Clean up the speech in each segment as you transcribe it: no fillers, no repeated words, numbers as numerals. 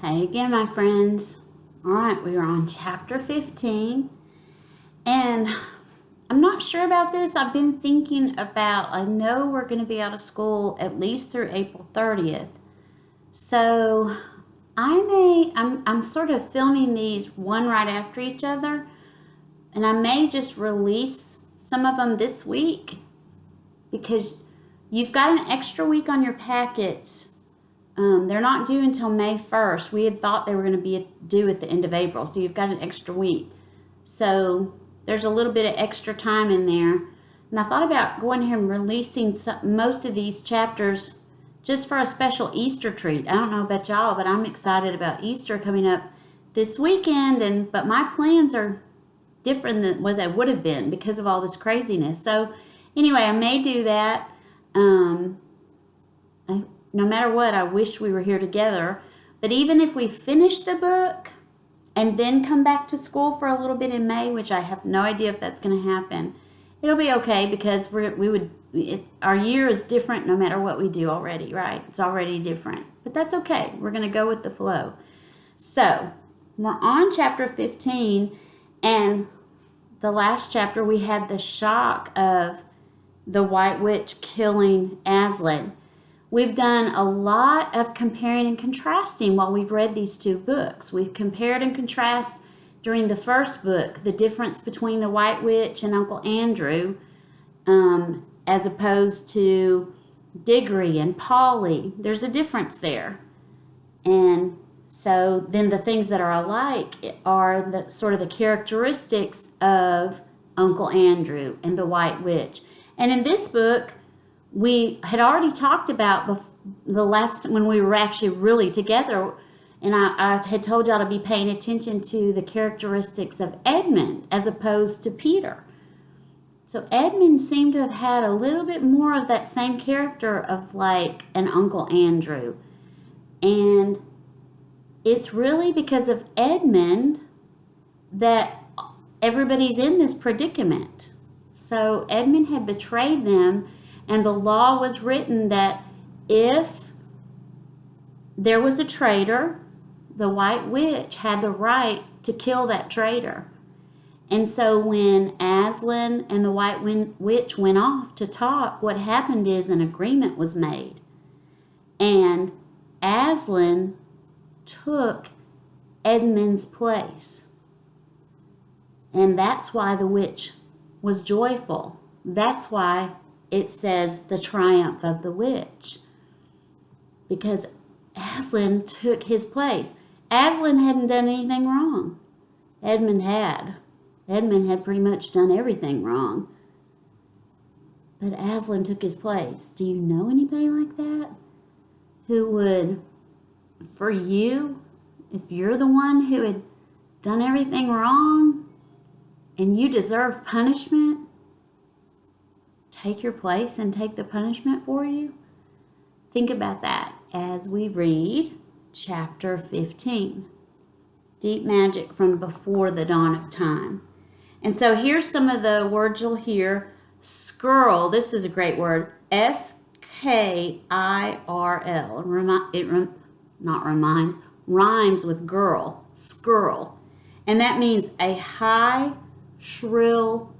Hey again, my friends. All right, we are on chapter 15, and I'm not sure about this. I've been thinking about, I know we're going to be out of school at least through April 30th. So I'm sort of filming these one right after each other, and I may just release some of them this week because you've got an extra week on your packets. They're not due until May 1st. We had thought they were going to be due at the end of April, so you've got an extra week. So there's a little bit of extra time in there. And I thought about going here and releasing most of these chapters just for a special Easter treat. I don't know about y'all, but I'm excited about Easter coming up this weekend. But my plans are different than what they would have been because of all this craziness. So anyway, I may do that. No matter what, I wish we were here together. But even if we finish the book and then come back to school for a little bit in May, which I have no idea if that's going to happen, it'll be okay because our year is different no matter what we do already, right? It's already different. But that's okay. We're going to go with the flow. So we're on chapter 15, and the last chapter we had the shock of the White Witch killing Aslan. We've done a lot of comparing and contrasting while we've read these two books. We've compared and contrasted during the first book the difference between the White Witch and Uncle Andrew as opposed to Diggory and Polly. There's a difference there. And so then the things that are alike are the sort of the characteristics of Uncle Andrew and the White Witch. And in this book, we had already talked about the last when we were actually really together, and I had told y'all to be paying attention to the characteristics of Edmund as opposed to Peter. So Edmund seemed to have had a little bit more of that same character of like an Uncle Andrew. And it's really because of Edmund that everybody's in this predicament. So Edmund had betrayed them. And the law was written that if there was a traitor, the White Witch had the right to kill that traitor. And so when Aslan and the White Witch went off to talk, what happened is an agreement was made. And Aslan took Edmund's place. And that's why the witch was joyful. That's why it says the triumph of the witch, because Aslan took his place. Aslan hadn't done anything wrong. Edmund had. Edmund had pretty much done everything wrong. But Aslan took his place. Do you know anybody like that? Who would, for you, if you're the one who had done everything wrong and you deserve punishment, take your place and take the punishment for you? Think about that as we read chapter 15. Deep magic from before the dawn of time. And so here's some of the words you'll hear. Skirl, this is a great word. S-K-I-R-L. Rhymes with girl. Skirl. And that means a high, shrill,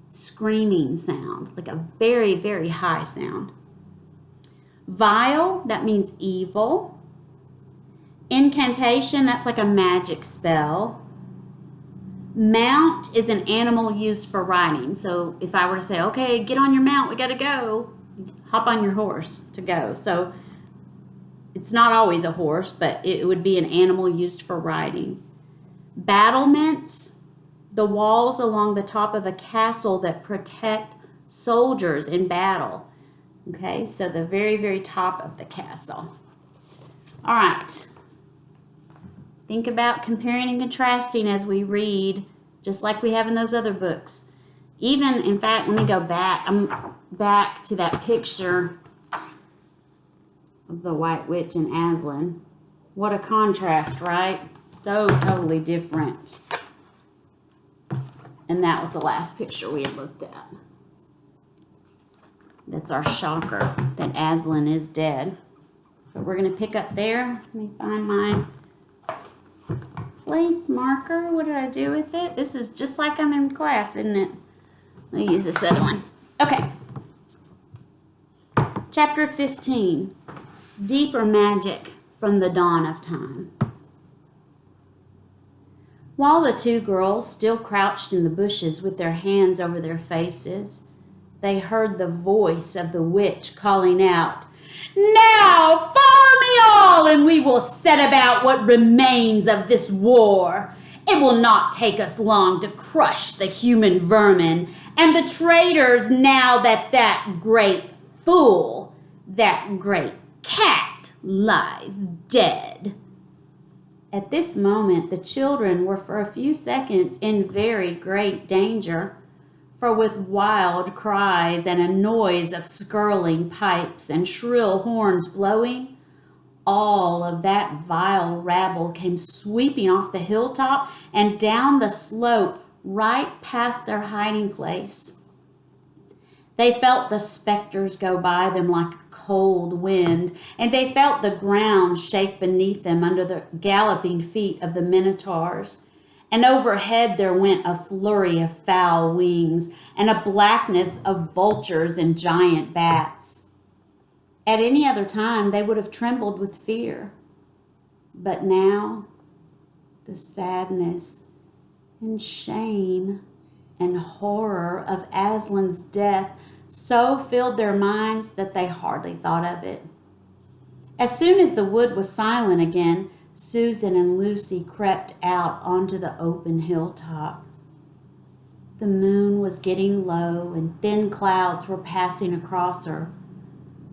screaming sound, like a very, very high sound. Vile, that means evil. Incantation, that's like a magic spell. Mount is an animal used for riding. So if I were to say, okay, get on your mount, we gotta go, hop on your horse to go. So it's not always a horse, but it would be an animal used for riding. Battlements, the walls along the top of a castle that protect soldiers in battle. Okay, so the very, very top of the castle. All right. Think about comparing and contrasting as we read, just like we have in those other books. Even, in fact, let me go back. I'm back to that picture of the White Witch and Aslan. What a contrast, right? So totally different. And that was the last picture we had looked at. That's our shocker, that Aslan is dead. But we're going to pick up there. Let me find my place marker. What did I do with it? This is just like I'm in class, isn't it? Let me use this other one. Okay. Chapter 15. Deeper Magic from the Dawn of Time. While the two girls still crouched in the bushes with their hands over their faces, they heard the voice of the witch calling out, "Now follow me all, and we will set about what remains of this war. It will not take us long to crush the human vermin and the traitors now that that great fool, that great cat, lies dead." At this moment, the children were for a few seconds in very great danger, for with wild cries and a noise of skirling pipes and shrill horns blowing, all of that vile rabble came sweeping off the hilltop and down the slope right past their hiding place. They felt the specters go by them like a cold wind, and they felt the ground shake beneath them under the galloping feet of the minotaurs. And overhead there went a flurry of foul wings and a blackness of vultures and giant bats. At any other time they would have trembled with fear. But now the sadness and shame and horror of Aslan's death so filled their minds that they hardly thought of it. As soon as the wood was silent again, Susan and Lucy crept out onto the open hilltop. The moon was getting low and thin clouds were passing across her,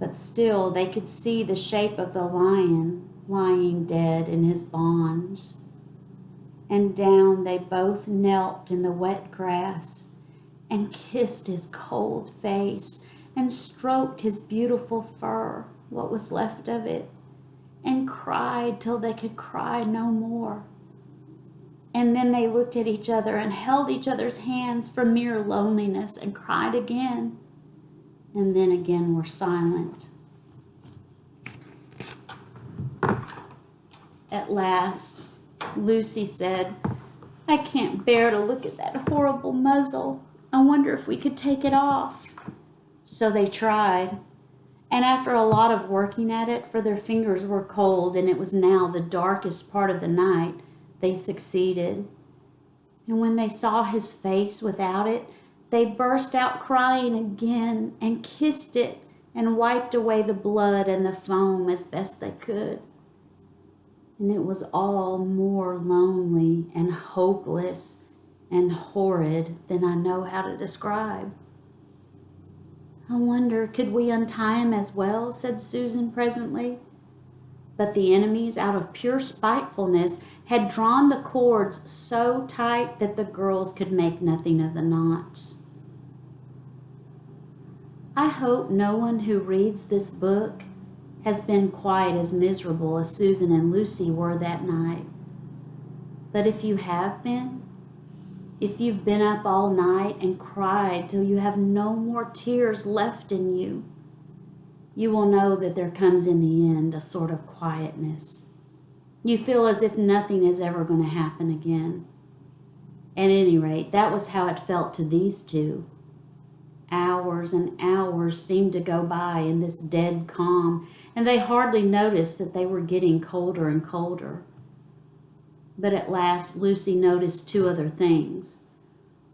but still they could see the shape of the lion lying dead in his bonds. And down they both knelt in the wet grass and kissed his cold face and stroked his beautiful fur, what was left of it, and cried till they could cry no more. And then they looked at each other and held each other's hands for mere loneliness and cried again, and then again were silent. At last, Lucy said, "I can't bear to look at that horrible muzzle. I wonder if we could take it off." So they tried, and after a lot of working at it, for their fingers were cold and it was now the darkest part of the night, they succeeded. And when they saw his face without it, they burst out crying again and kissed it and wiped away the blood and the foam as best they could. And it was all more lonely and hopeless and horrid than I know how to describe. "I wonder, could we untie him as well?" said Susan presently. But the enemies, out of pure spitefulness, had drawn the cords so tight that the girls could make nothing of the knots. I hope no one who reads this book has been quite as miserable as Susan and Lucy were that night. But if you have been, if you've been up all night and cried till you have no more tears left in you, you will know that there comes in the end a sort of quietness. You feel as if nothing is ever going to happen again. At any rate, that was how it felt to these two. Hours and hours seemed to go by in this dead calm, and they hardly noticed that they were getting colder and colder. But at last Lucy noticed two other things.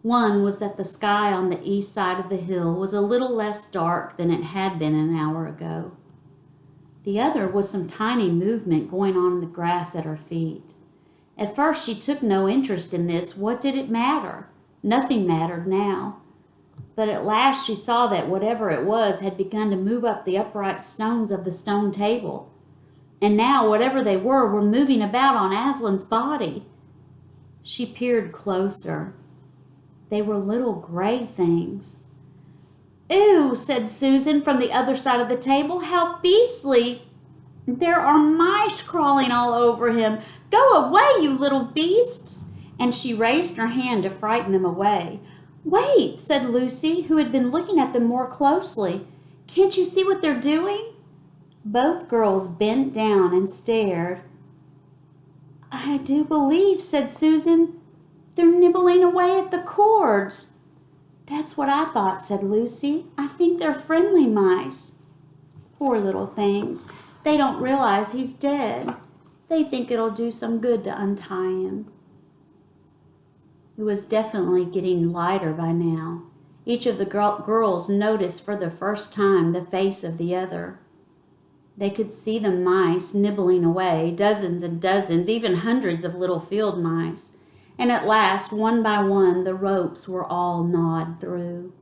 One was that the sky on the east side of the hill was a little less dark than it had been an hour ago. The other was some tiny movement going on in the grass at her feet. At first she took no interest in this. What did it matter? Nothing mattered now. But at last she saw that whatever it was had begun to move up the upright stones of the stone table. And now, whatever they were moving about on Aslan's body. She peered closer. They were little gray things. "Ooh," said Susan from the other side of the table. "How beastly! There are mice crawling all over him. Go away, you little beasts!" And she raised her hand to frighten them away. "Wait," said Lucy, who had been looking at them more closely. "Can't you see what they're doing?" Both girls bent down and stared. I do believe, said Susan, they're nibbling away at the cords. That's what I thought, said Lucy. I think they're friendly mice. Poor little things. They don't realize he's dead. They think it'll do some good to untie him. It was definitely getting lighter by now. Each of the girls noticed for the first time the face of the other. They could see the mice nibbling away, dozens and dozens, even hundreds of little field mice. And at last, one by one, the ropes were all gnawed through.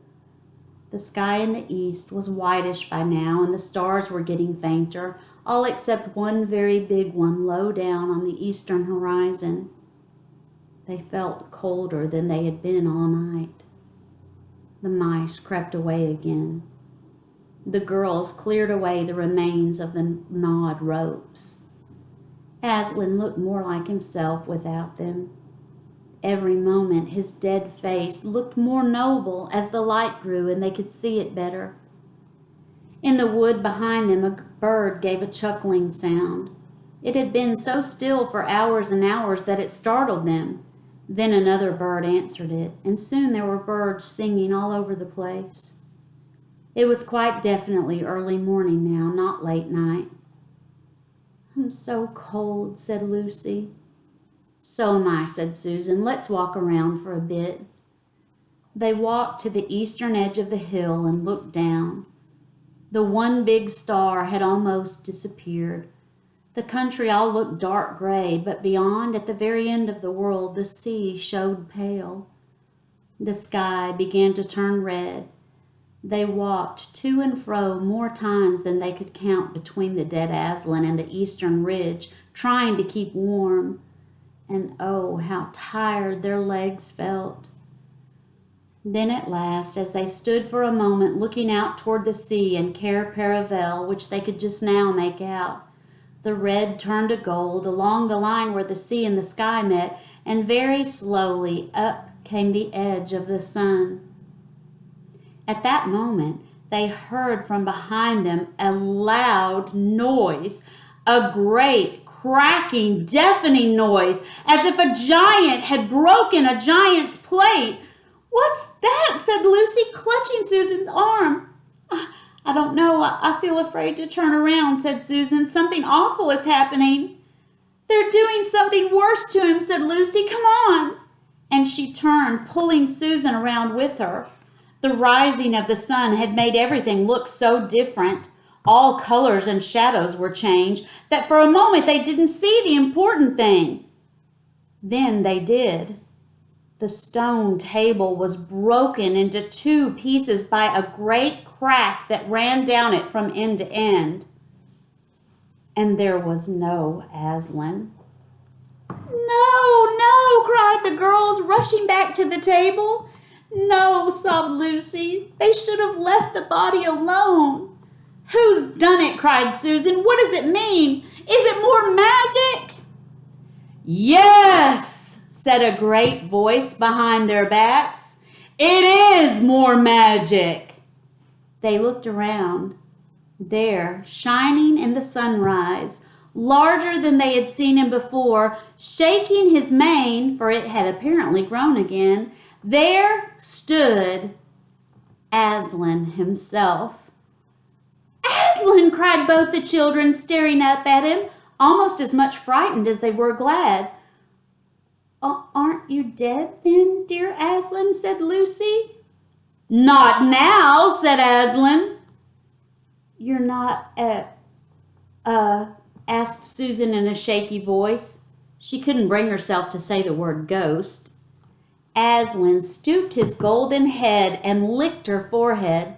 The sky in the east was whitish by now, and the stars were getting fainter, all except one very big one low down on the eastern horizon. They felt colder than they had been all night. The mice crept away again. The girls cleared away the remains of the gnawed ropes. Aslan looked more like himself without them. Every moment his dead face looked more noble as the light grew and they could see it better. In the wood behind them, a bird gave a chuckling sound. It had been so still for hours and hours that it startled them. Then another bird answered it, and soon there were birds singing all over the place. It was quite definitely early morning now, not late night. I'm so cold, said Lucy. So am I, said Susan. Let's walk around for a bit. They walked to the eastern edge of the hill and looked down. The one big star had almost disappeared. The country all looked dark gray, but beyond, at the very end of the world, the sea showed pale. The sky began to turn red. They walked to and fro more times than they could count between the dead Aslan and the eastern ridge, trying to keep warm. And oh, how tired their legs felt. Then at last, as they stood for a moment looking out toward the sea and Cair Paravel, which they could just now make out, the red turned to gold along the line where the sea and the sky met, and very slowly up came the edge of the sun. At that moment, they heard from behind them a loud noise, a great cracking, deafening noise, as if a giant had broken a giant's plate. What's that? Said Lucy, clutching Susan's arm. I don't know. I feel afraid to turn around, said Susan. Something awful is happening. They're doing something worse to him, said Lucy. Come on. And she turned, pulling Susan around with her. The rising of the sun had made everything look so different. All colors and shadows were changed that for a moment they didn't see the important thing. Then they did. The stone table was broken into two pieces by a great crack that ran down it from end to end. And there was no Aslan. No, no, cried the girls, rushing back to the table. No, sobbed Lucy. They should have left the body alone. Who's done it? Cried Susan. What does it mean? Is it more magic? Yes, said a great voice behind their backs. It is more magic. They looked around. There, shining in the sunrise, larger than they had seen him before, shaking his mane, for it had apparently grown again, there stood Aslan himself. Aslan, cried both the children, staring up at him, almost as much frightened as they were glad. Aren't you dead then, dear Aslan? Said Lucy. Not now, said Aslan. You're not asked Susan in a shaky voice. She couldn't bring herself to say the word ghost. Aslan stooped his golden head and licked her forehead.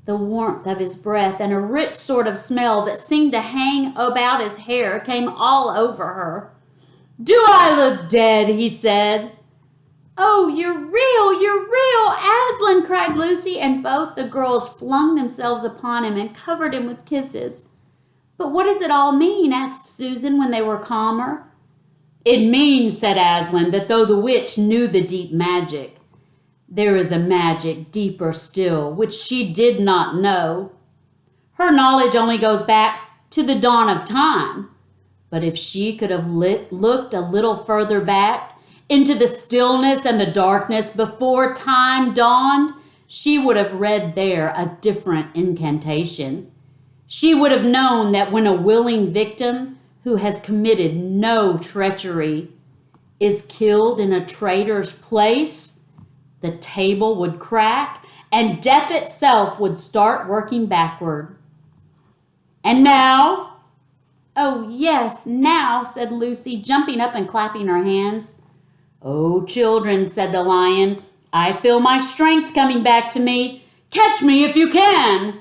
The warmth of his breath and a rich sort of smell that seemed to hang about his hair came all over her. Do I look dead? He said. Oh, you're real, Aslan, cried Lucy, and both the girls flung themselves upon him and covered him with kisses. But what does it all mean? Asked Susan when they were calmer. It means, said Aslan, that though the witch knew the deep magic, there is a magic deeper still, which she did not know. Her knowledge only goes back to the dawn of time. But if she could have looked a little further back into the stillness and the darkness before time dawned, she would have read there a different incantation. She would have known that when a willing victim who has committed no treachery is killed in a traitor's place, the table would crack and death itself would start working backward. And now, oh yes, now, said Lucy, jumping up and clapping her hands. Oh, children, said the lion, I feel my strength coming back to me. Catch me if you can.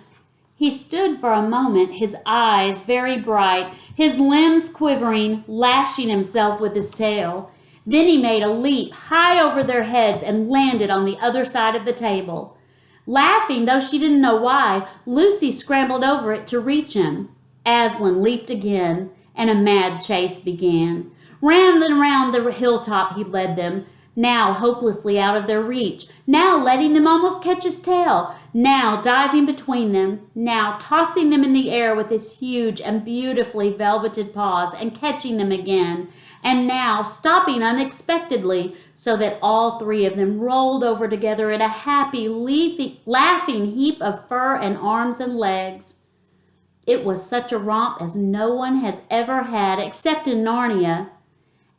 He stood for a moment, his eyes very bright, his limbs quivering, lashing himself with his tail. Then he made a leap high over their heads and landed on the other side of the table. Laughing, though she didn't know why, Lucy scrambled over it to reach him. Aslan leaped again, and a mad chase began. Round and round the hilltop he led them, now hopelessly out of their reach, now letting them almost catch his tail, now diving between them, now tossing them in the air with his huge and beautifully velveted paws and catching them again, and now stopping unexpectedly so that all three of them rolled over together in a happy, laughing heap of fur and arms and legs. It was such a romp as no one has ever had except in Narnia.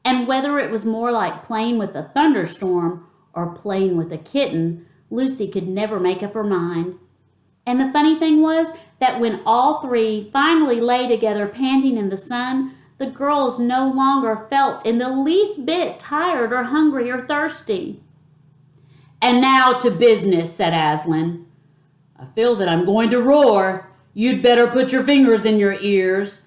And whether it was more like playing with a thunderstorm or playing with a kitten, Lucy could never make up her mind. And the funny thing was that when all three finally lay together panting in the sun, the girls no longer felt in the least bit tired or hungry or thirsty. And now to business, said Aslan. I feel that I'm going to roar. You'd better put your fingers in your ears.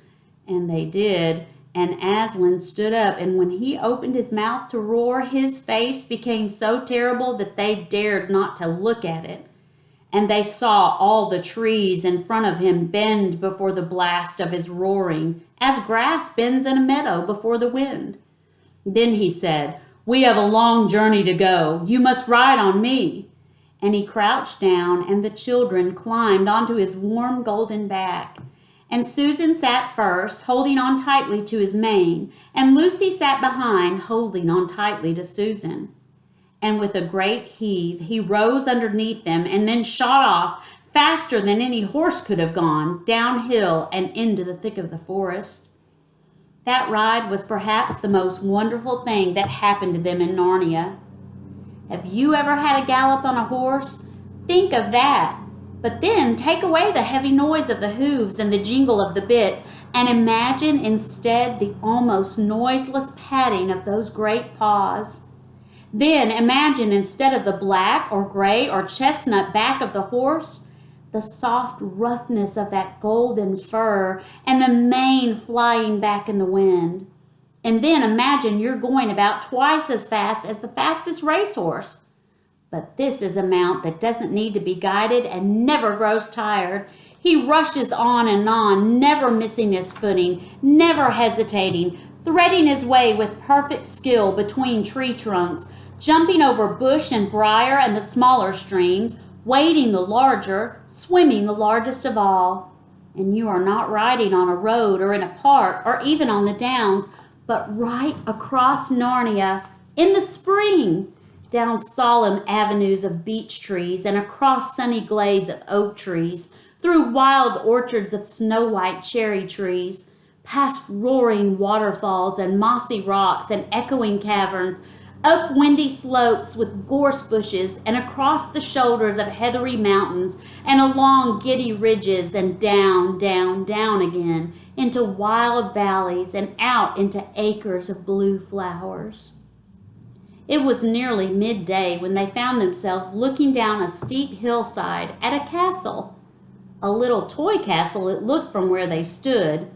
And they did. And Aslan stood up, and when he opened his mouth to roar, his face became so terrible that they dared not to look at it. And they saw all the trees in front of him bend before the blast of his roaring, as grass bends in a meadow before the wind. Then he said, We have a long journey to go. You must ride on me. And he crouched down, and the children climbed onto his warm golden back. And Susan sat first, holding on tightly to his mane, and Lucy sat behind, holding on tightly to Susan. And with a great heave, he rose underneath them and then shot off, faster than any horse could have gone, downhill and into the thick of the forest. That ride was perhaps the most wonderful thing that happened to them in Narnia. Have you ever had a gallop on a horse? Think of that. But then take away the heavy noise of the hooves and the jingle of the bits, and imagine instead the almost noiseless padding of those great paws. Then imagine instead of the black or gray or chestnut back of the horse, the soft roughness of that golden fur and the mane flying back in the wind. And then imagine you're going about twice as fast as the fastest racehorse. But this is a mount that doesn't need to be guided and never grows tired. He rushes on, never missing his footing, never hesitating, threading his way with perfect skill between tree trunks, jumping over bush and briar and the smaller streams, wading the larger, swimming the largest of all. And you are not riding on a road or in a park or even on the downs, but right across Narnia in the spring, down solemn avenues of beech trees and across sunny glades of oak trees, through wild orchards of snow-white cherry trees, past roaring waterfalls and mossy rocks and echoing caverns, up windy slopes with gorse bushes and across the shoulders of heathery mountains and along giddy ridges and down, down, down again into wild valleys and out into acres of blue flowers. It was nearly midday when they found themselves looking down a steep hillside at a castle. A little toy castle it looked from where they stood,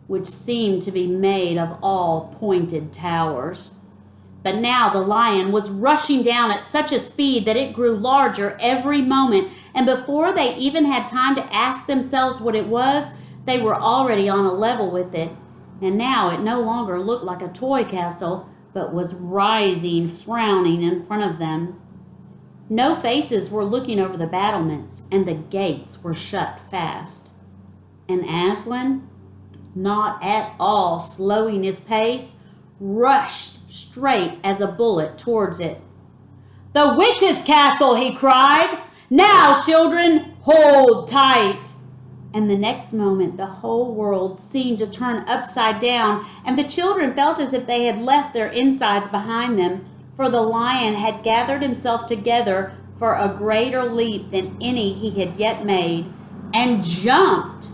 which seemed to be made of all pointed towers. But now the lion was rushing down at such a speed that it grew larger every moment, and before they even had time to ask themselves what it was, they were already on a level with it. And now it no longer looked like a toy castle, but was rising, frowning in front of them. No faces were looking over the battlements, and the gates were shut fast. And Aslan? not at all slowing his pace, rushed straight as a bullet towards it. "The witch's castle!" he cried. "Now, children, hold tight!" And the next moment, the whole world seemed to turn upside down, and the children felt as if they had left their insides behind them, for the lion had gathered himself together for a greater leap than any he had yet made, and jumped,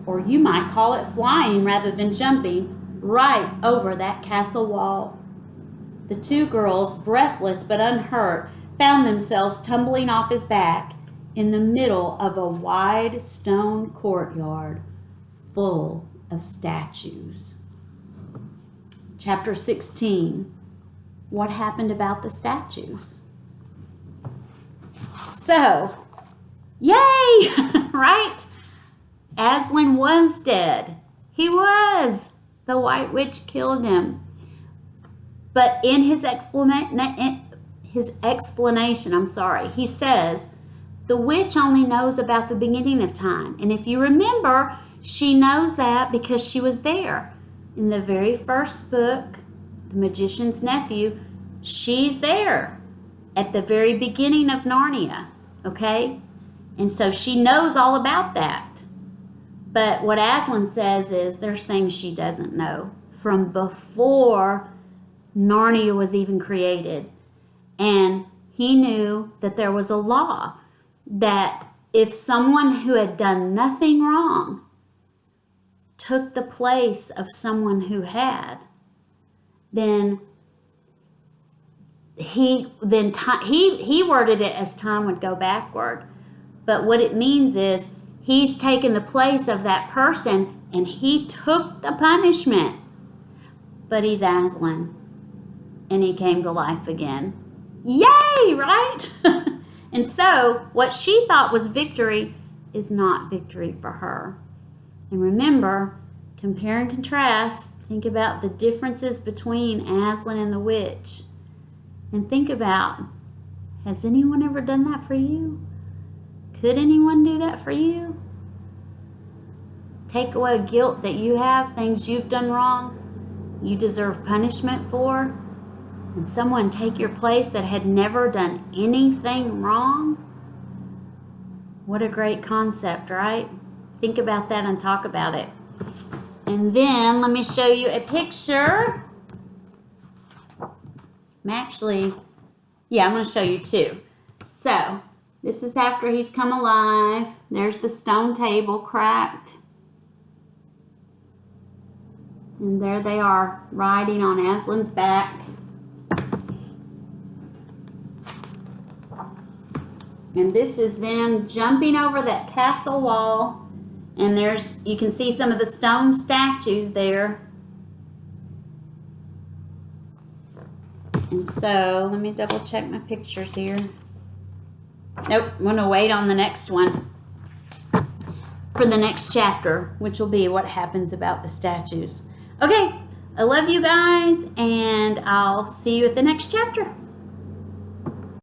or you might call it flying rather than jumping, right over that castle wall. The two girls, breathless but unhurt, found themselves tumbling off his back in the middle of a wide stone courtyard full of statues. Chapter 16. What happened about the statues? So, yay! Right? Aslan was dead. He was. The White Witch killed him. But in his explanation, he says, the witch only knows about the beginning of time. And if you remember, she knows that because she was there. In the very first book, The Magician's Nephew, she's there at the very beginning of Narnia, okay? And so she knows all about that. But what Aslan says is there's things she doesn't know from before Narnia was even created. And he knew that there was a law that if someone who had done nothing wrong took the place of someone who had, then he worded it as time would go backward. But what it means is he's taken the place of that person and he took the punishment. But he's Aslan and he came to life again. Yay, right? And so what she thought was victory is not victory for her. And remember, compare and contrast. Think about the differences between Aslan and the witch. And think about, has anyone ever done that for you? Could anyone do that for you? Take away guilt that you have, things you've done wrong, you deserve punishment for, and someone take your place that had never done anything wrong? What a great concept, right? Think about that and talk about it. And then let me show you a picture. I'm going to show you two. So, this is after he's come alive. There's the stone table cracked. And there they are, riding on Aslan's back. And this is them jumping over that castle wall. And you can see some of the stone statues there. And so, let me double check my pictures here. Nope, I'm going to wait on the next one for the next chapter, which will be what happens about the statues. Okay, I love you guys, and I'll see you at the next chapter.